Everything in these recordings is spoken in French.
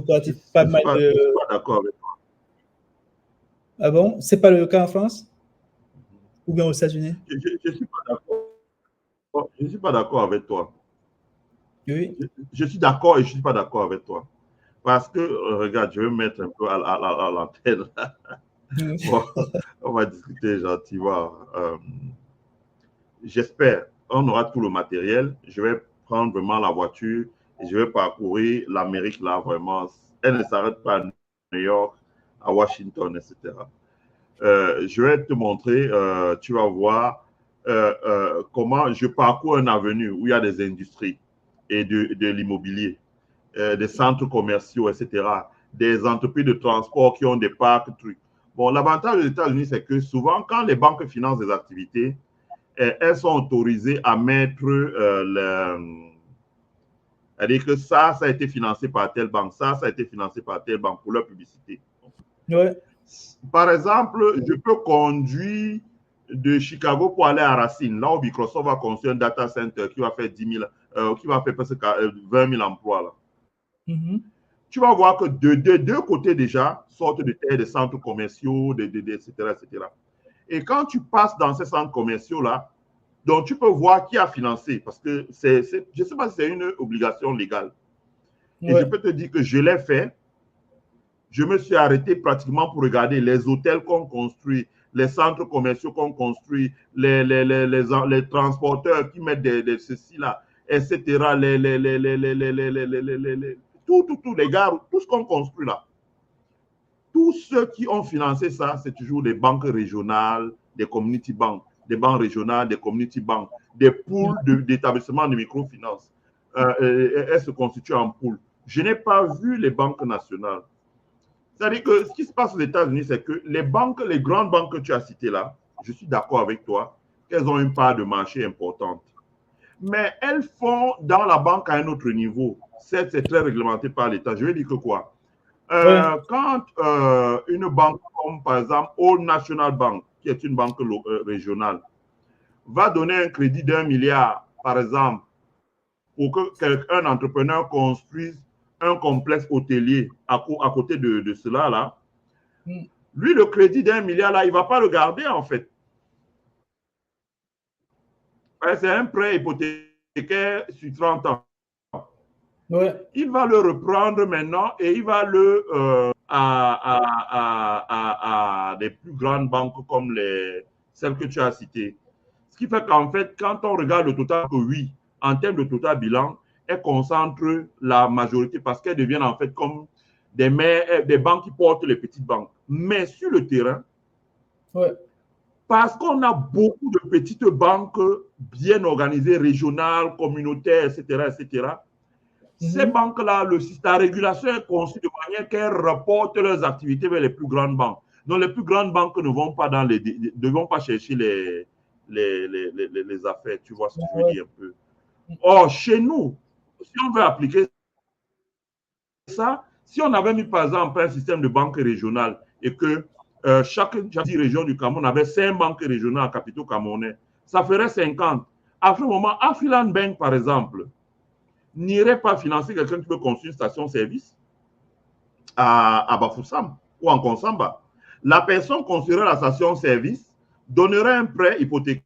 coopératives, pas mal de... Je suis pas d'accord avec toi. Ah bon? C'est pas le cas en France? Ou bien aux États-Unis? Je suis pas d'accord. Je suis pas d'accord avec toi. Oui. Je suis d'accord et je suis pas d'accord avec toi. Parce que, regarde, je vais me mettre un peu à l'antenne. Bon, on va discuter gentiment. J'espère, on aura tout le matériel. Je vais prendre vraiment la voiture et je vais parcourir l'Amérique là, vraiment. Elle ne s'arrête pas à New York, à Washington, etc. Je vais te montrer, tu vas voir comment je parcours un avenue où il y a des industries et de l'immobilier, des centres commerciaux, etc., des entreprises de transport qui ont des parcs, trucs. Bon, l'avantage des États-Unis, c'est que souvent, quand les banques financent des activités, elles sont autorisées à mettre c'est-à-dire que ça a été financé par telle banque, ça a été financé par telle banque pour leur publicité. Ouais. Par exemple, je peux conduire de Chicago pour aller à Racine, là où Microsoft va construire un data center qui va faire 10 000, qui va faire presque 20 000 emplois. Là. Mm-hmm. Tu vas voir que de deux côtés déjà sortent de terre des centres commerciaux, etc., etc. Et quand tu passes dans ces centres commerciaux-là, donc tu peux voir qui a financé, parce que je ne sais pas si c'est une obligation légale. Et je Ouais. peux te dire que je l'ai fait. Je me suis arrêté pratiquement pour regarder les hôtels qu'on construit, les centres commerciaux qu'on construit, les transporteurs qui mettent ceci là, etc. Tout, les gares, tout ce qu'on construit là. Tous ceux qui ont financé ça, c'est toujours des banques régionales, des community banks, des banques régionales, des community banks, des pools d'établissements de microfinance. Elles se constituent en pools. Je n'ai pas vu les banques nationales. C'est-à-dire que ce qui se passe aux États-Unis, c'est que les banques, les grandes banques que tu as citées là, je suis d'accord avec toi, qu'elles ont une part de marché importante. Mais elles font dans la banque à un autre niveau. C'est très réglementé par l'État. Je vais dire que quoi? Quand une banque comme par exemple Old National Bank, qui est une banque régionale, va donner un crédit d'1 milliard, par exemple, pour qu'un entrepreneur construise un complexe hôtelier à côté de cela, là, lui, le crédit d'1 milliard, là, il ne va pas le garder, en fait. C'est un prêt hypothécaire sur 30 ans. Ouais. Il va le reprendre maintenant et il va le à des plus grandes banques comme celles que tu as citées. Ce qui fait qu'en fait, quand on regarde le total, oui, en termes de total bilan, elles concentrent la majorité parce qu'elles deviennent en fait comme des banques qui portent les petites banques. Mais sur le terrain, ouais. Parce qu'on a beaucoup de petites banques bien organisées, régionales, communautaires, etc., etc., ces banques-là, la régulation est conçue de manière qu'elles reportent leurs activités vers les plus grandes banques. Donc, les plus grandes banques ne vont pas chercher les affaires. Tu vois ce que je veux dire un peu. Or, chez nous, si on veut appliquer ça, si on avait mis, par exemple, un système de banque régionale et que chaque région du Cameroun avait 5 banques régionales à capitaux camerounais, ça ferait 50. À ce moment, Afriland Bank, par exemple, n'irait pas financer quelqu'un qui veut construire une station-service à Bafoussam ou en Konsamba. La personne construirait la station-service, donnerait un prêt hypothécaire,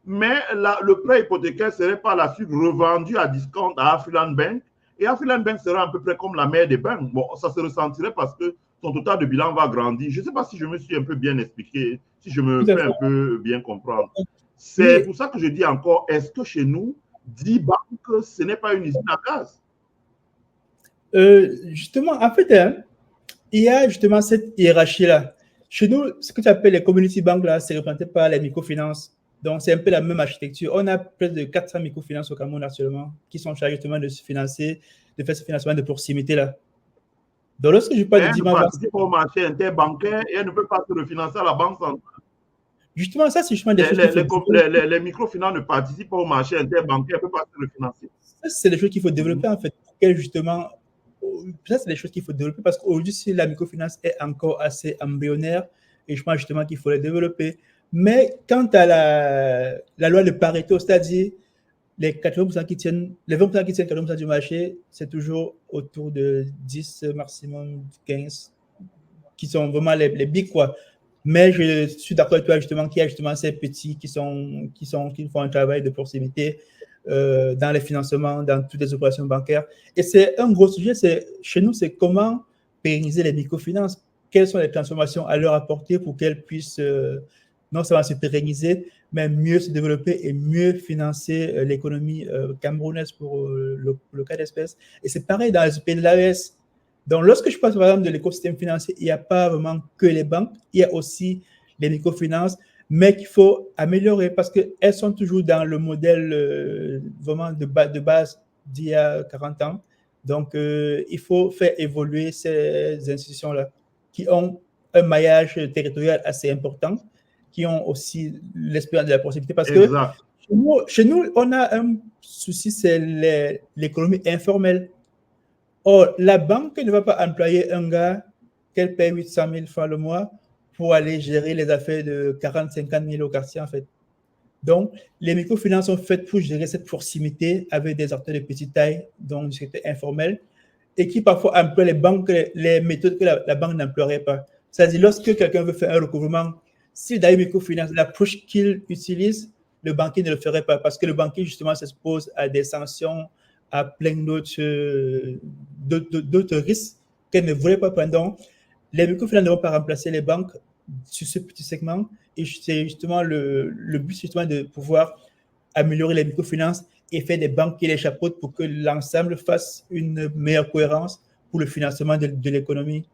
mais le prêt hypothécaire serait par la suite revendu à discount à Afriland Bank. Et Afriland Bank sera à peu près comme la mère des banques. Bon, ça se ressentirait parce que son total de bilan va grandir. Je ne sais pas si je me suis un peu bien expliqué, si je me fais un peu bien comprendre. C'est pour ça que je dis encore, est-ce que chez nous, 10 banques, ce n'est pas une usine à gaz? Justement, en fait, il y a justement cette hiérarchie-là. Chez nous, ce que tu appelles les community banks, là, c'est représenté par les microfinances. Donc, c'est un peu la même architecture. On a plus de 400 microfinances au Cameroun actuellement qui sont chargées justement de se financer, de faire ce financement de proximité-là. Donc, lorsque je parle de Elle ne dimanche, participe pas au marché interbancaire et elle ne peut pas se refinancer à la banque centrale. Justement, ça, c'est justement des choses qu'il faut développer. Les microfinances ne participent pas au marché interbancaire, elles ne peuvent pas se refinancer. Ça, c'est des choses qu'il faut développer, en fait, pour qu'elles, justement, ça, c'est des choses qu'il faut développer parce qu'aujourd'hui, si la microfinance est encore assez embryonnaire, et je pense justement qu'il faut les développer. Mais quant à la loi de Pareto, c'est-à-dire les 80% qui tiennent, les 20% qui tiennent 80% du marché, c'est toujours autour de 10, maximum 15, qui sont vraiment les big, quoi. Mais je suis d'accord avec toi, justement, qu'il y a justement ces petits qui font un travail de proximité dans les financements, dans toutes les opérations bancaires. Et c'est un gros sujet, chez nous, c'est comment pérenniser les microfinances. Quelles sont les transformations à leur apporter pour qu'elles puissent non seulement se pérenniser, mais mieux se développer et mieux financer l'économie camerounaise pour le cas d'espèce. Et c'est pareil dans les pays de l'AES. Donc, lorsque je parle par exemple de l'écosystème financier, il n'y a pas vraiment que les banques, il y a aussi les microfinances, mais qu'il faut améliorer parce qu'elles sont toujours dans le modèle vraiment de base d'il y a 40 ans. Donc, il faut faire évoluer ces institutions-là qui ont un maillage territorial assez important, qui ont aussi l'espérance de la possibilité. Parce que chez nous, on a un souci, c'est l'économie informelle. Or, la banque ne va pas employer un gars qu'elle paye 800 000 francs le mois pour aller gérer les affaires de 40-50 000 au quartier, en fait. Donc, les microfinances sont faites pour gérer cette proximité avec des acteurs de petite taille, donc du secteur informel, et qui parfois emploient les méthodes que la banque n'emploierait pas. C'est-à-dire, lorsque quelqu'un veut faire un recouvrement, s'il a une microfinance, l'approche qu'il utilise, le banquier ne le ferait pas parce que le banquier, justement, s'expose à des sanctions, à plein d'autres risques qu'elle ne voulait pas prendre. Donc, les microfinances ne vont pas remplacer les banques sur ce petit segment. Et c'est justement le but, justement, de pouvoir améliorer les microfinances et faire des banques qui les chapeautent pour que l'ensemble fasse une meilleure cohérence pour le financement de l'économie.